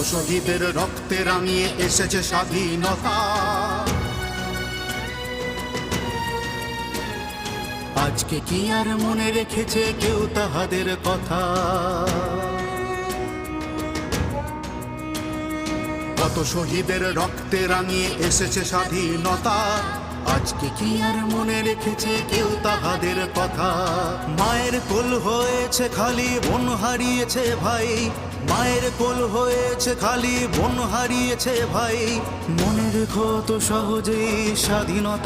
শহীদের রক্তে রাঙিয়ে এসেছে স্বাধীনতা। আজকে কি আর মনে রেখেছে কেউ তাহাদের কথা? কত শহীদের রক্তে রাঙিয়ে এসেছে স্বাধীনতা। আজকে কি আর মনে রেখেছে কেউ তাহাদের কথা? মায়ের কোল হয়েছে খালি, বোন হারিয়েছে ভাই। মায়ের কোল হয়েছে খালি, বোন হারিয়েছে ভাই। মনে রেখো তো সহজেই স্বাধীনতা